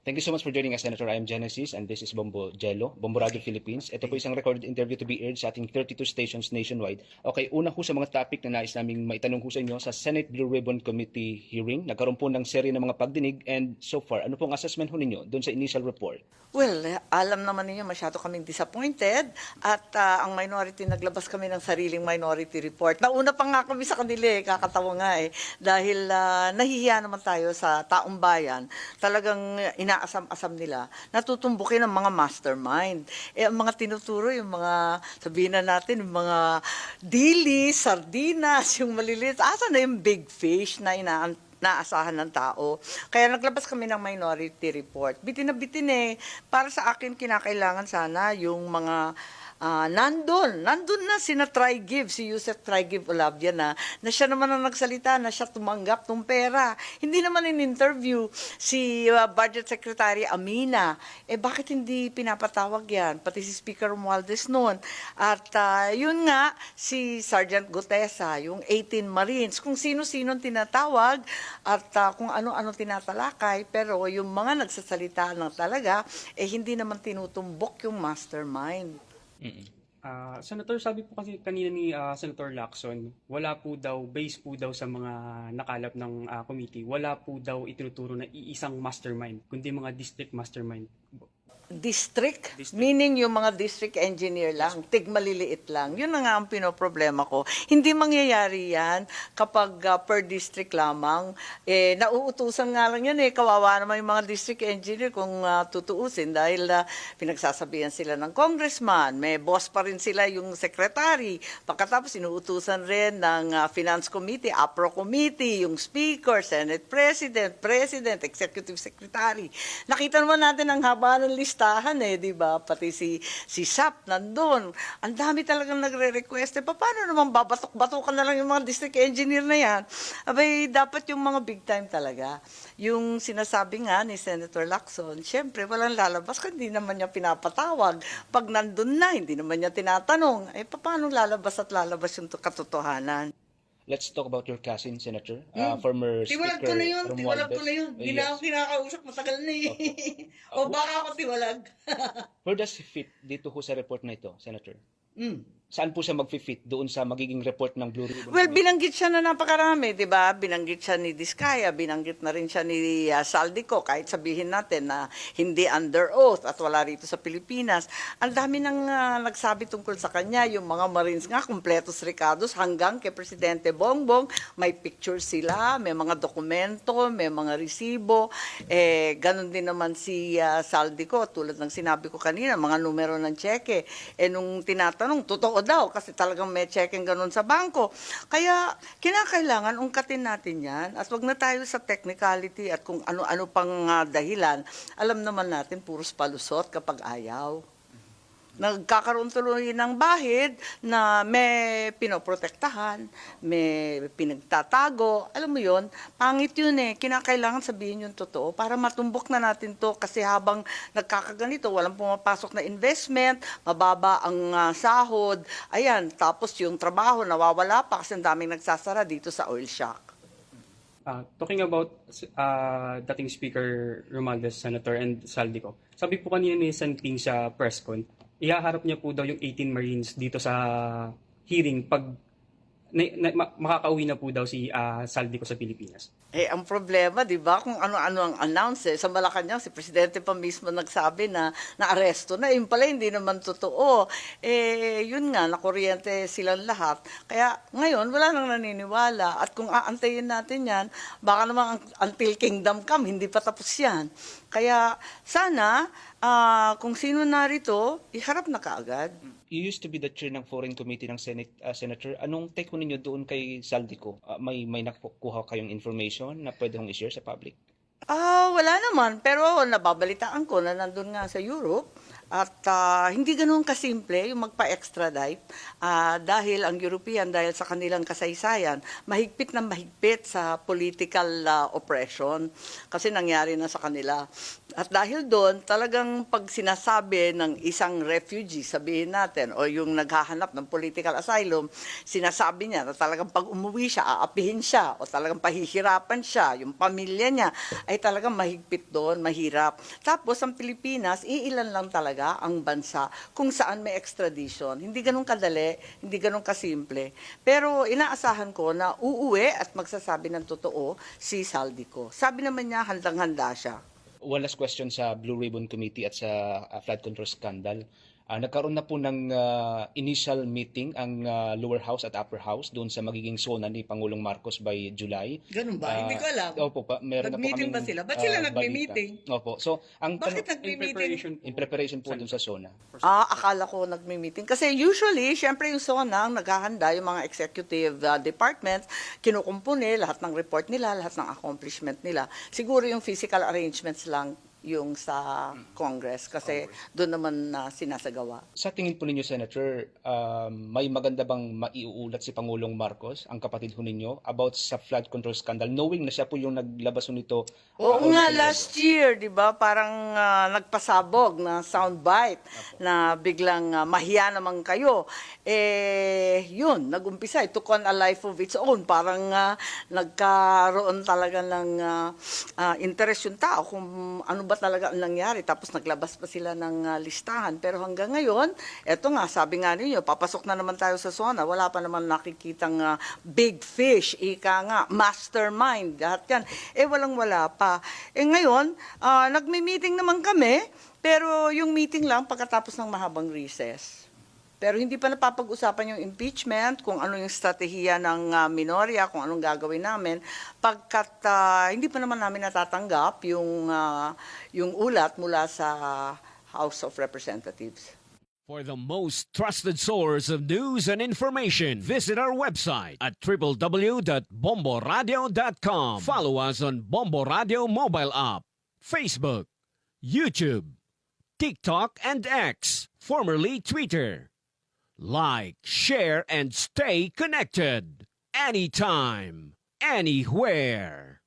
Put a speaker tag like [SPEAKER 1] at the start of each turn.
[SPEAKER 1] Thank you so much for joining us, Senator. I am Genesis and this is Bombo Jello, Bombo Radio Philippines. Ito po isang recorded interview to be aired sa ating 32 stations nationwide. Okay, una ho sa mga topic na nais naming maitanong ho sa inyo sa Senate Blue Ribbon Committee hearing. Nagkaroon po ng serye ng mga pagdinig and so far, ano pong assessment ho ninyo doon sa initial report?
[SPEAKER 2] Well, alam naman ninyo masyado kaming disappointed at ang minority, naglabas kami ng sariling minority report. Nauna pa nga kami sa kanila kakatawa nga dahil nahihiya naman tayo sa taong bayan. Talagang inaasam-asam nila, natutumbukin ang mga mastermind. Ang mga tinuturo, yung mga, sabihin na natin, yung mga dili, sardinas, yung maliliit, asa na yung big fish na naasahan ng tao. Kaya naglabas kami ng minority report. Bitin na bitin para sa akin kinakailangan sana yung mga nandun na sina Trigive, si Yusef Trigive Olavia na siya naman ang nagsalita, na siya tumanggap ng pera. Hindi naman in-interview si Budget Secretary Amina. Bakit hindi pinapatawag yan? Pati si Speaker Romualdez noon. At yun nga, si Sergeant Gutesa, yung 18 Marines, kung sino-sino tinatawag at kung ano-ano tinatalakay, pero yung mga nagsasalita lang talaga, hindi naman tinutumbok yung mastermind.
[SPEAKER 3] Senator, sabi po kasi kanina ni Senator Lacson, wala po daw, base po daw sa mga nakalap ng committee, wala po daw itinuturo na iisang mastermind, kundi mga district mastermind.
[SPEAKER 2] District? Meaning yung mga district engineer lang, tigmaliliit lang. Yun na nga ang pinoproblema ko. Hindi mangyayari yan kapag per district lamang. Nauutusan nga lang yan kawawa naman yung mga district engineer kung tutuusin dahil pinagsasabihan sila ng congressman, may boss pa rin sila yung secretary. Pagkatapos inuutusan rin ng finance committee, APRO committee, yung speaker, senate president, executive secretary. Nakita naman natin ang haba ng listahan di ba? Pati si SAP nandun. Ang dami talagang nagre-request. Paano naman babatok-batukan na lang yung mga district engineer na yan? Abay, dapat yung mga big time talaga. Yung sinasabi nga ni Senator Lacson, syempre walang lalabas kasi hindi naman niya pinapatawag. Pag nandun na, hindi naman niya tinatanong. Paano lalabas yung katotohanan?
[SPEAKER 1] Let's talk about your cousin, Senator, former
[SPEAKER 2] Tiwalag
[SPEAKER 1] Speaker
[SPEAKER 2] ko na yun.
[SPEAKER 1] Romualdez.
[SPEAKER 2] Hindi na ako kinakausap, matagal na O baka ako tiwalag.
[SPEAKER 1] Where does he fit dito ho sa report na ito, Senator? Saan po siya mag-fit doon sa magiging report ng Blue Ribbon?
[SPEAKER 2] Well, binanggit siya na napakarami, di ba? Binanggit siya ni Diskaya, binanggit na rin siya ni Saldico, kahit sabihin natin na hindi under oath at wala rito sa Pilipinas. Ang dami nang nagsabi tungkol sa kanya, yung mga Marines nga, kompletos recados, hanggang kay Presidente Bongbong, may picture sila, may mga dokumento, may mga resibo. Ganon din naman si Saldico, tulad ng sinabi ko kanina, mga numero ng cheque. Nung tinatanong, totoo daw kasi talagang may checking ganun sa bangko. Kaya kinakailangan ungkatin natin yan at wag na tayo sa technicality at kung ano-ano pang dahilan. Alam naman natin puros palusot kapag ayaw. Nagkakaroon tuloy ng bahid na may pinoprotektahan, may pinagtatago. Alam mo yon, pangit yun Kinakailangan sabihin yung totoo para matumbok na natin to kasi habang nagkakaganito, walang pumapasok na investment, mababa ang sahod. Ayan, tapos yung trabaho nawawala pa kasi ang daming nagsasara dito sa oil shock.
[SPEAKER 3] Talking about dating Speaker Romualdez, Senator, and Saldico, sabi po kanina ni Santing sa press con, ihaharap niya po daw yung 18 Marines dito sa hearing pag makakauwi na po daw si Saldico sa Pilipinas.
[SPEAKER 2] Ang problema, di ba, kung ano-ano ang announce sa Malacanang, si Presidente pa mismo nagsabi na naaresto na, yun pala hindi naman totoo. Yun nga, nakuryente silang lahat. Kaya ngayon, wala nang naniniwala. At kung aantayin natin yan, baka naman until kingdom come, hindi pa tapos yan. Kaya sana, kung sino narito, iharap na kaagad.
[SPEAKER 1] You used to be the chair ng Foreign Committee ng Senate, Senator. Anong take ko ninyo doon kay Saldico? May nakukuha kayong information na pwede kong i-share sa public?
[SPEAKER 2] Wala naman. Pero nababalitaan ko na nandun nga sa Europe At hindi ganoon kasimple yung magpa-extradite dahil ang European, dahil sa kanilang kasaysayan, mahigpit na mahigpit sa political oppression kasi nangyari na sa kanila. At dahil doon, talagang pag sinasabi ng isang refugee, sabihin natin, o yung naghahanap ng political asylum, sinasabi niya na talagang pag umuwi siya, aapihin siya, o talagang pahihirapan siya, yung pamilya niya, ay talagang mahigpit doon, mahirap. Tapos ang Pilipinas, iilan lang talaga ang bansa kung saan may extradition. Hindi ganun kadali, hindi ganun kasimple. Pero inaasahan ko na uuwi at magsasabi ng totoo si Saldico. Sabi naman niya, handang-handa siya.
[SPEAKER 1] One last question sa Blue Ribbon Committee at sa flood control scandal. Nagkaroon na po ng initial meeting ang lower house at upper house doon sa magiging sona ni Pangulong Marcos by July.
[SPEAKER 2] Ganun ba? Hindi ko alam.
[SPEAKER 1] Opo, meron na po
[SPEAKER 2] Nag-meeting
[SPEAKER 1] kaming
[SPEAKER 2] ba sila? Ba't sila
[SPEAKER 1] balita.
[SPEAKER 2] nagme-meeting?
[SPEAKER 1] Opo. So, ang
[SPEAKER 2] Bakit
[SPEAKER 3] In
[SPEAKER 2] nagme-meeting?
[SPEAKER 3] preparation
[SPEAKER 1] in preparation po doon sa sona.
[SPEAKER 2] Akala ko nagme-meeting. Kasi usually, syempre yung SONA, naghahanda yung mga executive departments, kinukumpuni lahat ng report nila, lahat ng accomplishment nila. Siguro yung physical arrangements lang yung sa Congress kasi doon naman sinasagawa.
[SPEAKER 1] Sa tingin po ninyo, Senator, may maganda bang maiuulat si Pangulong Marcos, ang kapatid ho ninyo, about sa flood control scandal, knowing na siya po yung naglabas ho nito?
[SPEAKER 2] Oo nga, last year, di ba, parang nagpasabog na soundbite na biglang mahiya naman kayo. Yun, nagumpisa. It took on a life of its own. Parang nagkaroon talaga ng interest yung tao kung ano ba talaga ang nangyari. Tapos naglabas pa sila ng listahan. Pero hanggang ngayon, eto nga, sabi nga ninyo, papasok na naman tayo sa SONA. Wala pa naman nakikitang big fish, ika nga, mastermind, lahat yan. Walang-wala pa. Ngayon, nagme-meeting naman kami, pero yung meeting lang pagkatapos ng mahabang recess. Pero hindi pa napapag-usapan yung impeachment, kung ano yung strategiya ng minorya, kung anong gagawin namin, pagkat hindi pa naman namin natatanggap yung ulat mula sa House of Representatives.
[SPEAKER 4] For the most trusted source of news and information, visit our website at www.bomboradio.com. Follow us on Bombo Radio mobile app, Facebook, YouTube, TikTok, and X, formerly Twitter. Like, share, and stay connected. Anytime, anywhere.